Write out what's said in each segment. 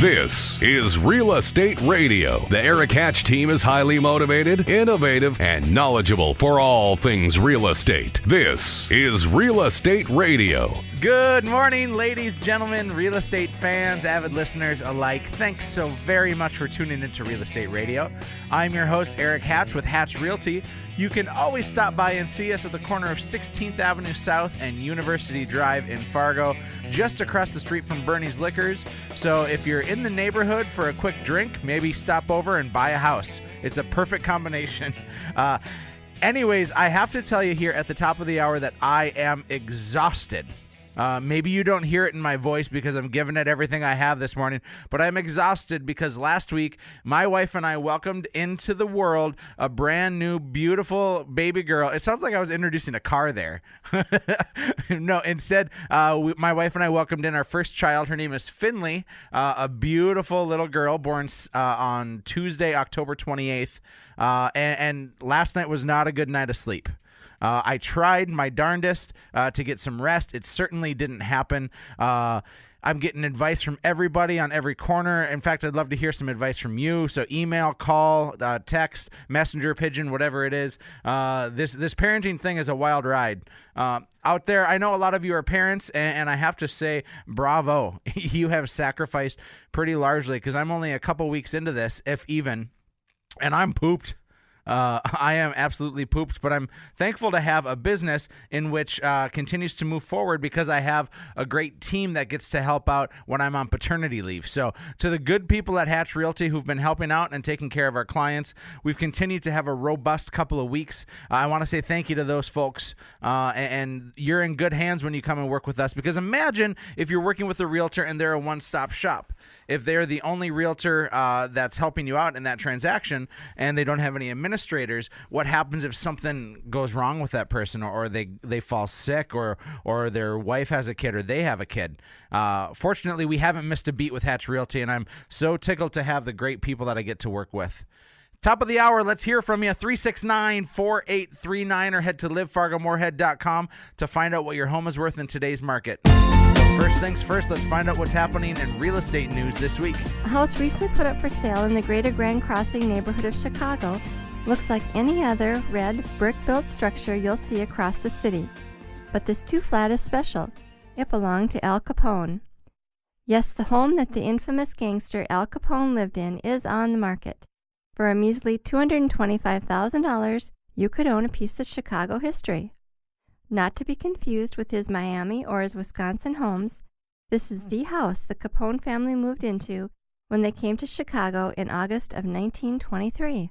This is Real Estate Radio. The Erik Hatch team is highly motivated, innovative, and knowledgeable for all things real estate. This is Real Estate Radio. Good morning, ladies, gentlemen, real estate fans, avid listeners alike. Thanks so very much for tuning into Real Estate Radio. I'm your host, Erik Hatch with Hatch Realty. You can always stop by and see us at the corner of 16th Avenue South and University Drive in Fargo, just across the street from Bernie's Liquors. So if you're in the neighborhood for a quick drink, maybe stop over and buy a house. It's a perfect combination. Anyways, I have to tell you here at the top of the hour that I am exhausted. Maybe you don't hear it in my voice because I'm giving it everything I have this morning, but I'm exhausted because last week my wife and I welcomed into the world a brand new, beautiful baby girl. It sounds like I was introducing a car there. No, instead, my wife and I welcomed in our first child. Her name is Finley, a beautiful little girl born on Tuesday, October 28th, and last night was not a good night of sleep. I tried my darndest to get some rest. It certainly didn't happen. I'm getting advice from everybody on every corner. In fact, I'd love to hear some advice from you. So email, call, text, messenger, pigeon, whatever it is. This parenting thing is a wild ride. Out there, I know a lot of you are parents, and I have to say, bravo. You have sacrificed pretty largely because I'm only a couple weeks into this, if even, and I'm pooped. I am absolutely pooped, but I'm thankful to have a business in which continues to move forward because I have a great team that gets to help out when I'm on paternity leave. So to the good people at Hatch Realty who've been helping out and taking care of our clients, we've continued to have a robust couple of weeks. I want to say thank you to those folks, and you're in good hands when you come and work with us, because imagine if you're working with a realtor and they're a one-stop shop. If they're the only realtor that's helping you out in that transaction and they don't have any administrators, what happens if something goes wrong with that person, or they fall sick, or their wife has a kid, or they have a kid? Fortunately, we haven't missed a beat with Hatch Realty, and I'm so tickled to have the great people that I get to work with. Top of the hour, let's hear from you, 369-4839, or head to livefargomorehead.com to find out what your home is worth in today's market. First things first, let's find out what's happening in real estate news this week. A house recently put up for sale in the Greater Grand Crossing neighborhood of Chicago looks like any other red brick-built structure you'll see across the city. But this two-flat is special. It belonged to Al Capone. Yes, the home that the infamous gangster Al Capone lived in is on the market. For a measly $225,000, you could own a piece of Chicago history. Not to be confused with his Miami or his Wisconsin homes, this is the house the Capone family moved into when they came to Chicago in August of 1923.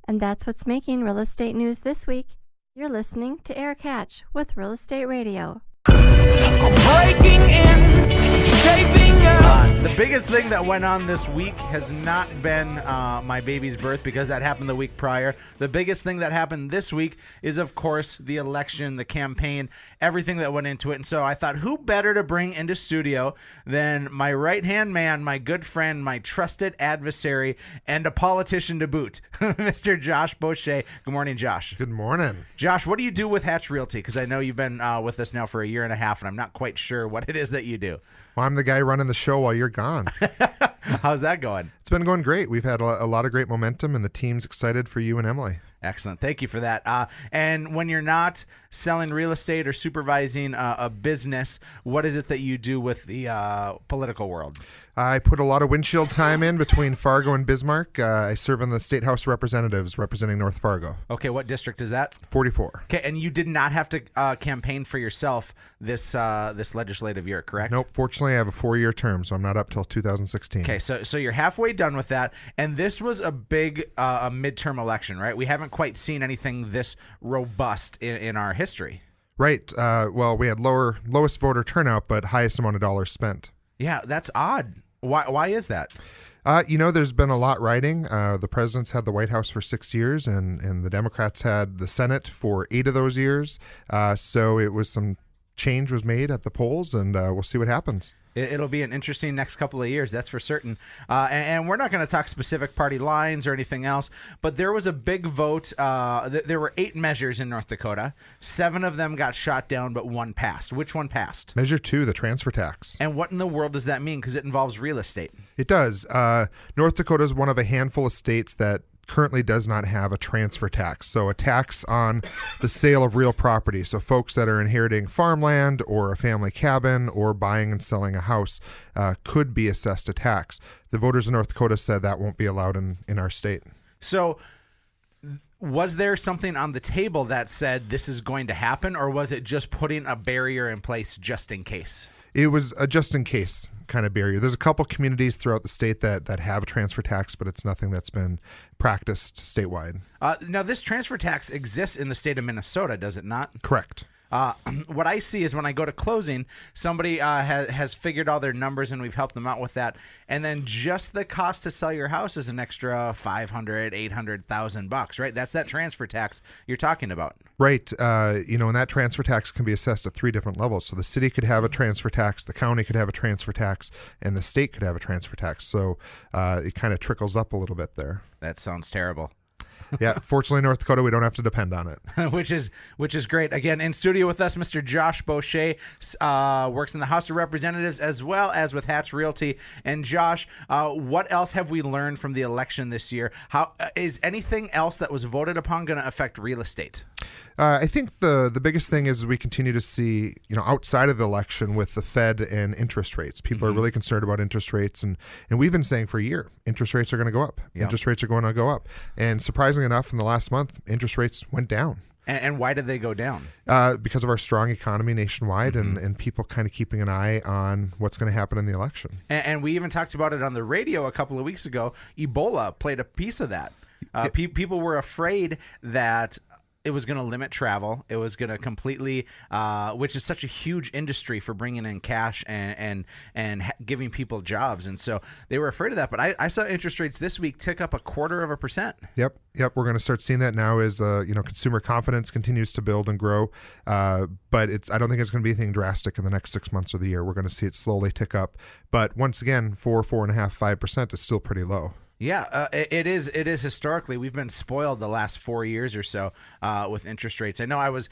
And that's what's making real estate news this week. You're listening to Erik Hatch with Real Estate Radio. Breaking in, shaping up. The biggest thing that went on this week has not been my baby's birth, because that happened the week prior. The biggest thing that happened this week is, of course, the election, the campaign, everything that went into it. And so I thought, who better to bring into studio than my right-hand man, my good friend, my trusted adversary, and a politician to boot, Mr. Josh Boucher. Good morning, Josh. Good morning. Josh, what do you do with Hatch Realty? Because I know you've been with us now for a year and a half, and I'm not quite sure what it is that you do. Well, I'm the guy running the show while you're gone. How's that going? It's been going great. We've had a lot of great momentum, and the team's excited for you and Emily. Excellent. Thank you for that. And when you're not selling real estate or supervising a business, what is it that you do with the political world? I put a lot of windshield time in between Fargo and Bismarck. I serve in the State House of Representatives representing North Fargo. Okay, what district is that? 44. Okay, and you did not have to campaign for yourself this legislative year, correct? Nope. Fortunately, I have a 4-year term, so I'm not up till 2016. Okay, so you're halfway done with that, and this was a big a midterm election, right? We haven't quite seen anything this robust in our history. Right. Well, we had lowest voter turnout, but highest amount of dollars spent. Yeah, that's odd. Why is that? There's been a lot riding. The president's had the White House for 6 years, and the Democrats had the Senate for 8 of those years. So it was some change was made at the polls, and we'll see what happens. It'll be an interesting next couple of years, that's for certain. And we're not going to talk specific party lines or anything else, but there was a big vote. There were 8 measures in North Dakota. 7 of them got shot down, but 1 passed. Which one passed? Measure 2, the transfer tax. And what in the world does that mean? Because it involves real estate. It does. North Dakota is one of a handful of states that currently does not have a transfer tax, so a tax on the sale of real property. So folks that are inheriting farmland or a family cabin or buying and selling a house could be assessed a tax. The voters in North Dakota said that won't be allowed in our state. So was there something on the table that said this is going to happen, or was it just putting a barrier in place just in case? It was a just-in-case kind of barrier. There's a couple communities throughout the state that have a transfer tax, but it's nothing that's been practiced statewide. Now, this transfer tax exists in the state of Minnesota, does it not? Correct. What I see is when I go to closing, somebody has figured all their numbers, and we've helped them out with that. And then just the cost to sell your house is an extra $500,000, $800,000, right? That's that transfer tax you're talking about. Right. And that transfer tax can be assessed at 3 different levels. So the city could have a transfer tax, the county could have a transfer tax, and the state could have a transfer tax. So it kind of trickles up a little bit there. That sounds terrible. Yeah, fortunately, in North Dakota, we don't have to depend on it. which is great. Again, in studio with us, Mr. Josh Boucher, works in the House of Representatives as well as with Hatch Realty. And Josh, what else have we learned from the election this year? How is anything else that was voted upon going to affect real estate? I think the biggest thing is we continue to see, outside of the election with the Fed and interest rates. People are really concerned about interest rates, and we've been saying for a year, interest rates are going to go up. Yep. Interest rates are going to go up. And surprisingly enough, in the last month, interest rates went down. And why did they go down? Because of our strong economy nationwide and people kind of keeping an eye on what's going to happen in the election. And we even talked about it on the radio a couple of weeks ago. Ebola played a piece of that. People were afraid that it was going to limit travel. It was going to completely, which is such a huge industry for bringing in cash and giving people jobs. And so they were afraid of that. But I saw interest rates this week tick up 0.25%. Yep. We're going to start seeing that now as consumer confidence continues to build and grow. But I don't think it's going to be anything drastic in the next 6 months of the year. We're going to see it slowly tick up. But once again, 4.5%, 5% is still pretty low. Yeah, it is. It is historically. We've been spoiled the last 4 years or so with interest rates. I know I was,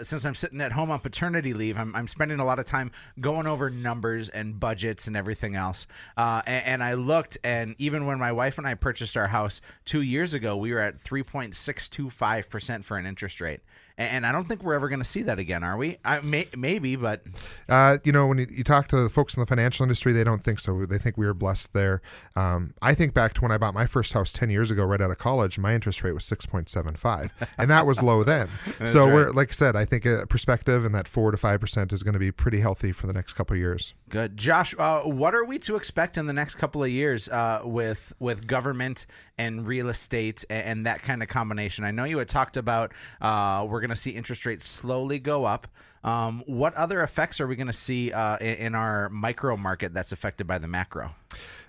since I'm sitting at home on paternity leave, I'm spending a lot of time going over numbers and budgets and everything else. And I looked, and even when my wife and I purchased our house 2 years ago, we were at 3.625% for an interest rate. And I don't think we're ever going to see that again, are we? Maybe, but... when you talk to the folks in the financial industry, they don't think so. They think we were blessed there. I think back to when I bought my first house 10 years ago, right out of college, my interest rate was 6.75, and that was low then. So right. We're, like I said, I think a perspective and that 4 to 5% is going to be pretty healthy for the next couple of years. Good. Josh, what are we to expect in the next couple of years with government and real estate and that kind of combination? I know you had talked about we're going to see interest rates slowly go up. What other effects are we going to see in our micro market that's affected by the macro?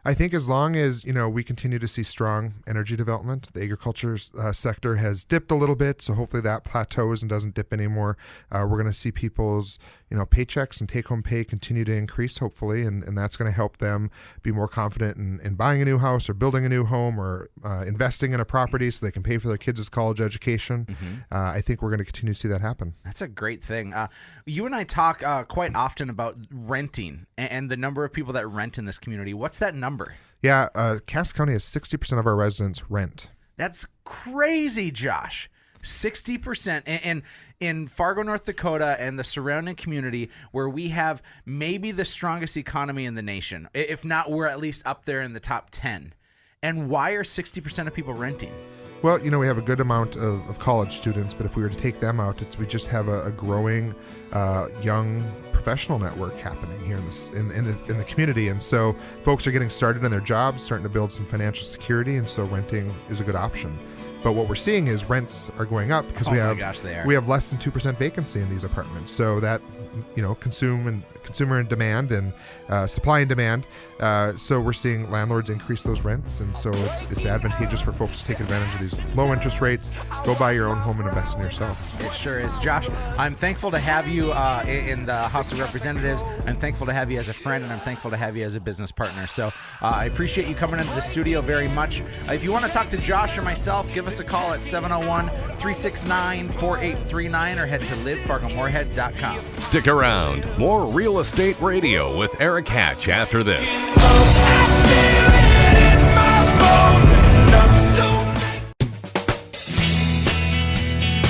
I think as long as, we continue to see strong energy development, the agriculture sector has dipped a little bit, so hopefully that plateaus and doesn't dip anymore. We're going to see people's, paychecks and take-home pay continue to increase, hopefully, and that's going to help them be more confident in buying a new house or building a new home or investing in a property so they can pay for their kids' college education. I think we're going to continue to see that happen. That's a great thing. You and I talk quite often about renting and the number of people that rent in this community. What's that number? Yeah, Cass County has 60% of our residents rent. That's crazy, Josh. 60%. And in Fargo, North Dakota and the surrounding community, where we have maybe the strongest economy in the nation, if not, we're at least up there in the top 10. And why are 60% of people renting? Well, we have a good amount of college students, but if we were to take them out, we just have a growing young professional network happening here in the community. And so folks are getting started in their jobs, starting to build some financial security, and so renting is a good option. But what we're seeing is rents are going up because we have less than 2% vacancy in these apartments. So that, consumer and demand and supply and demand. So we're seeing landlords increase those rents, and so it's advantageous for folks to take advantage of these low interest rates. Go buy your own home and invest in yourself. It sure is. Josh, I'm thankful to have you in the House of Representatives. I'm thankful to have you as a friend, and I'm thankful to have you as a business partner. So I appreciate you coming into the studio very much. If you want to talk to Josh or myself, give us a call at 701-369-4839 or head to livefargomorehead.com. Stick around. More Real Estate Radio with Erik Hatch after this.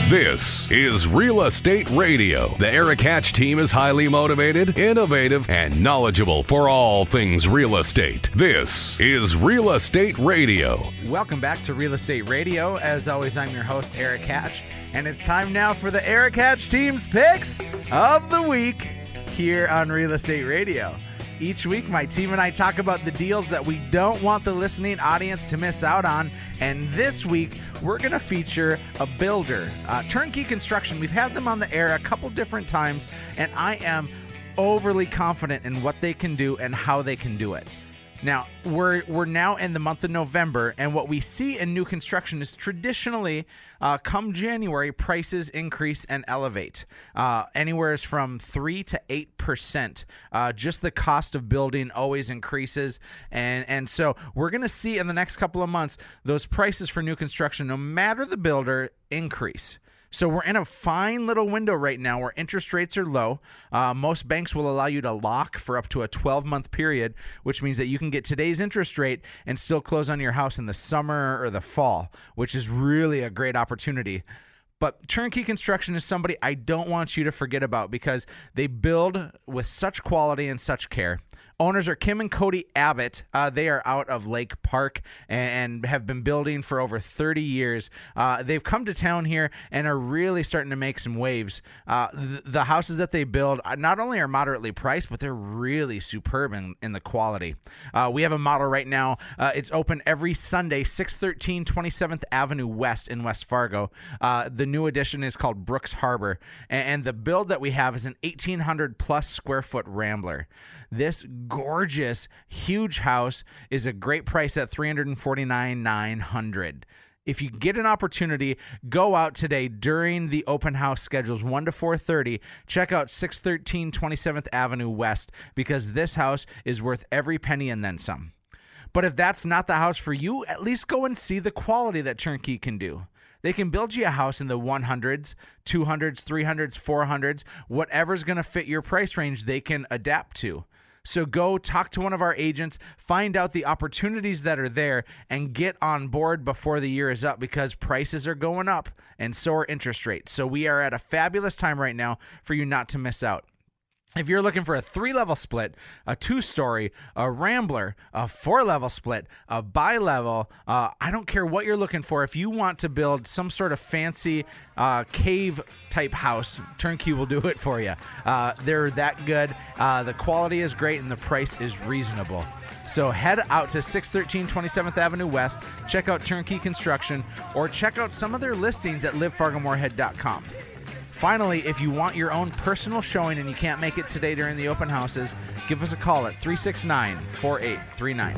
This is Real Estate Radio. The Erik Hatch team is highly motivated, innovative, and knowledgeable for all things real estate. This is Real Estate Radio. Welcome back to Real Estate Radio. As always, I'm your host, Erik Hatch, and it's time now for the Erik Hatch team's picks of the week here on Real Estate Radio. Each week, my team and I talk about the deals that we don't want the listening audience to miss out on. And this week, we're going to feature a builder, Turnkey Construction. We've had them on the air a couple different times, and I am overly confident in what they can do and how they can do it. Now, we're now in the month of November, and what we see in new construction is traditionally, come January, prices increase and elevate, anywhere from 3 to 8%. Just the cost of building always increases, and so we're going to see in the next couple of months those prices for new construction, no matter the builder, increase. So we're in a fine little window right now where interest rates are low. Most banks will allow you to lock for up to a 12-month period, which means that you can get today's interest rate and still close on your house in the summer or the fall, which is really a great opportunity. But Turnkey Construction is somebody I don't want you to forget about because they build with such quality and such care. Owners are Kim and Cody Abbott. They are out of Lake Park and have been building for over 30 years. They've come to town here and are really starting to make some waves. The houses that they build not only are moderately priced, but they're really superb in the quality. We have a model right now. It's open every Sunday, 613 27th Avenue West in West Fargo. The new addition is called Brooks Harbor, and the build that we have is an 1,800 plus square foot Rambler. This gorgeous, huge house is a great price at $349,900. If you get an opportunity, go out today during the open house schedules 1 to 4:30. Check out 613 27th Avenue West because this house is worth every penny and then some. But if that's not the house for you, at least go and see the quality that Turnkey can do. They can build you a house in the 100s, 200s, 300s, 400s, whatever's going to fit your price range, they can adapt to. So go talk to one of our agents, find out the opportunities that are there, and get on board before the year is up because prices are going up and so are interest rates. So we are at a fabulous time right now for you not to miss out. If you're looking for a 3-level split, a 2-story, a Rambler, a 4-level split, a bi-level, I don't care what you're looking for. If you want to build some sort of fancy cave-type house, Turnkey will do it for you. They're that good. The quality is great, and the price is reasonable. So head out to 613 27th Avenue West, check out Turnkey Construction, or check out some of their listings at livefargomorehead.com. Finally, if you want your own personal showing and you can't make it today during the open houses, give us a call at 369-4839.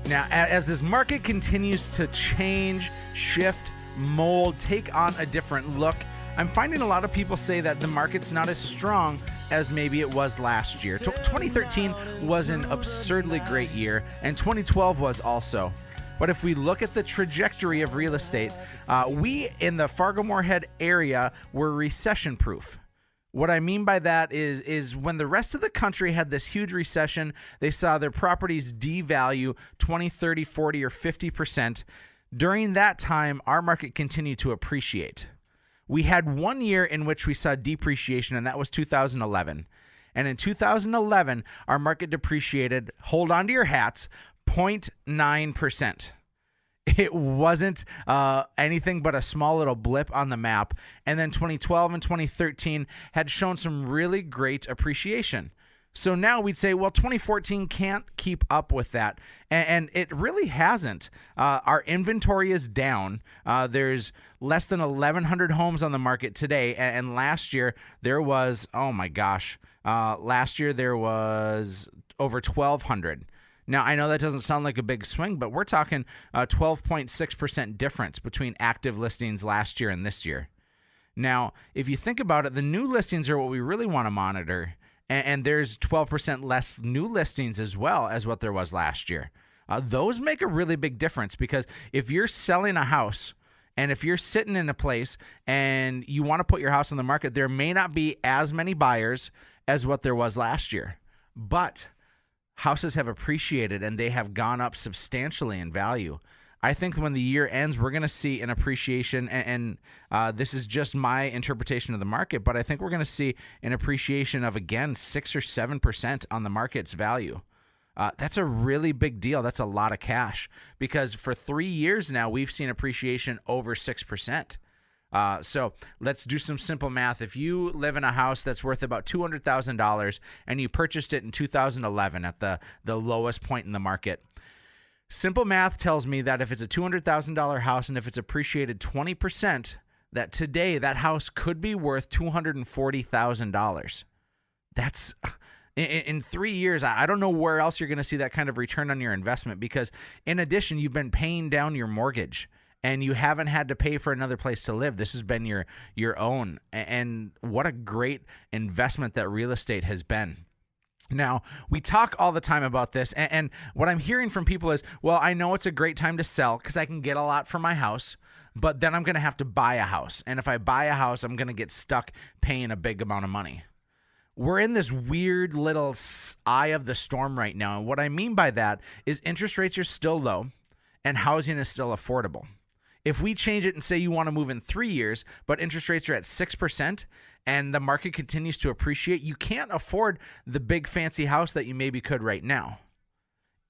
Now, as this market continues to change, shift, mold, take on a different look, I'm finding a lot of people say that the market's not as strong as maybe it was last year. 2013 was an absurdly great year, and 2012 was also. But if we look at the trajectory of real estate, we in the Fargo-Moorhead area were recession-proof. What I mean by that is when the rest of the country had this huge recession, they saw their properties devalue 20, 30, 40, or 50%. During that time, our market continued to appreciate. We had 1 year in which we saw depreciation, and that was 2011. And in 2011, our market depreciated, hold on to your hats, 0.9%. It wasn't anything but a small little blip on the map. And then 2012 and 2013 had shown some really great appreciation. So now we'd say, well, 2014 can't keep up with that. And it really hasn't. Our inventory is down. There's less than 1,100 homes on the market today. And last year there was, last year there was over 1,200. Now, I know that doesn't sound like a big swing, but we're talking a 12.6% difference between active listings last year and this year. Now, if you think about it, the new listings are what we really want to monitor. And there's 12% less new listings as well as what there was last year. Those make a really big difference, because if you're selling a house and if you're sitting in a place and you want to put your house on the market, there may not be as many buyers as what there was last year. But houses have appreciated and they have gone up substantially in value. I think when the year ends, we're going to see an appreciation, and this is just my interpretation of the market, but I think we're going to see an appreciation of, again, 6 or 7% on the market's value. That's a really big deal. That's a lot of cash, because for 3 years now, we've seen appreciation over 6%. So let's do some simple math. If you live in a house that's worth about $200,000 and you purchased it in 2011 at the lowest point in the market, simple math tells me that if it's a $200,000 house and if it's appreciated 20%, that today that house could be worth $240,000. That's in 3 years. I don't know where else you're going to see that kind of return on your investment, because in addition, you've been paying down your mortgage and you haven't had to pay for another place to live. This has been your own. And what a great investment that real estate has been. Now, we talk all the time about this, and what I'm hearing from people is, well, I know it's a great time to sell because I can get a lot for my house, but then I'm going to have to buy a house. And if I buy a house, I'm going to get stuck paying a big amount of money. We're in this weird little eye of the storm right now. And what I mean by that is interest rates are still low and housing is still affordable. If we change it and say you want to move in 3 years, but interest rates are at 6% and the market continues to appreciate, you can't afford the big fancy house that you maybe could right now.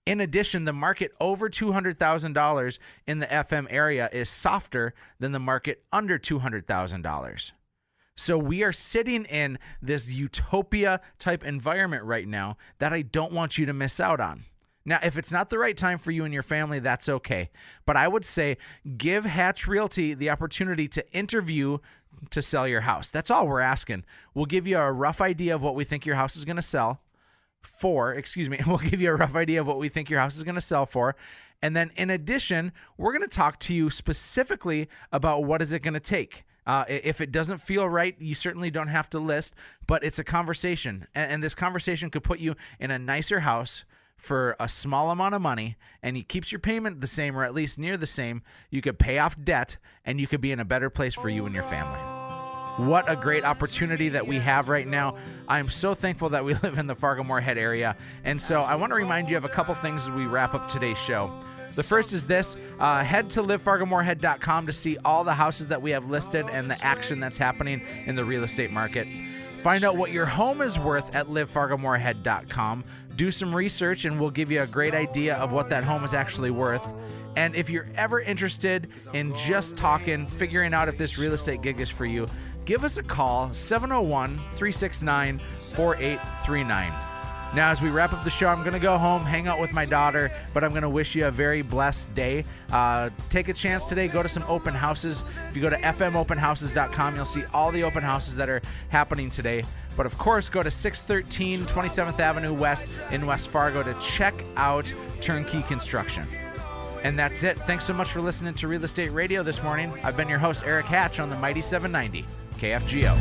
In addition, the market over $200,000 in the FM area is softer than the market under $200,000. So we are sitting in this utopia type environment right now that I don't want you to miss out on. Now, if it's not the right time for you and your family, that's okay. But I would say give Hatch Realty the opportunity to interview to sell your house. That's all we're asking. We'll give you a rough idea of what we think your house is going to sell for. We'll give you a rough idea of what we think your house is going to sell for. And then in addition, we're going to talk to you specifically about what is it going to take. If it doesn't feel right, you certainly don't have to list, but it's a conversation. And this conversation could put you in a nicer house for a small amount of money, and it keeps your payment the same or at least near the same. You could pay off debt, and you could be in a better place for you and your family. What a great opportunity that we have right now. I'm so thankful that we live in the Fargo-Moorhead area. And so I want to remind you of a couple things as we wrap up today's show. The first is this. Head to livefargomoorhead.com to see all the houses that we have listed and the action that's happening in the real estate market. Find out what your home is worth at livefargomoorhead.com. Do some research and we'll give you a great idea of what that home is actually worth. And if you're ever interested in just talking, figuring out if this real estate gig is for you, give us a call, 701-369-4839. Now, as we wrap up the show, I'm going to go home, hang out with my daughter, but I'm going to wish you a very blessed day. Take a chance today. Go to some open houses. If you go to fmopenhouses.com, you'll see all the open houses that are happening today. But, of course, go to 613 27th Avenue West in West Fargo to check out Turnkey Construction. And that's it. Thanks so much for listening to Real Estate Radio this morning. I've been your host, Erik Hatch, on the Mighty 790 KFGO.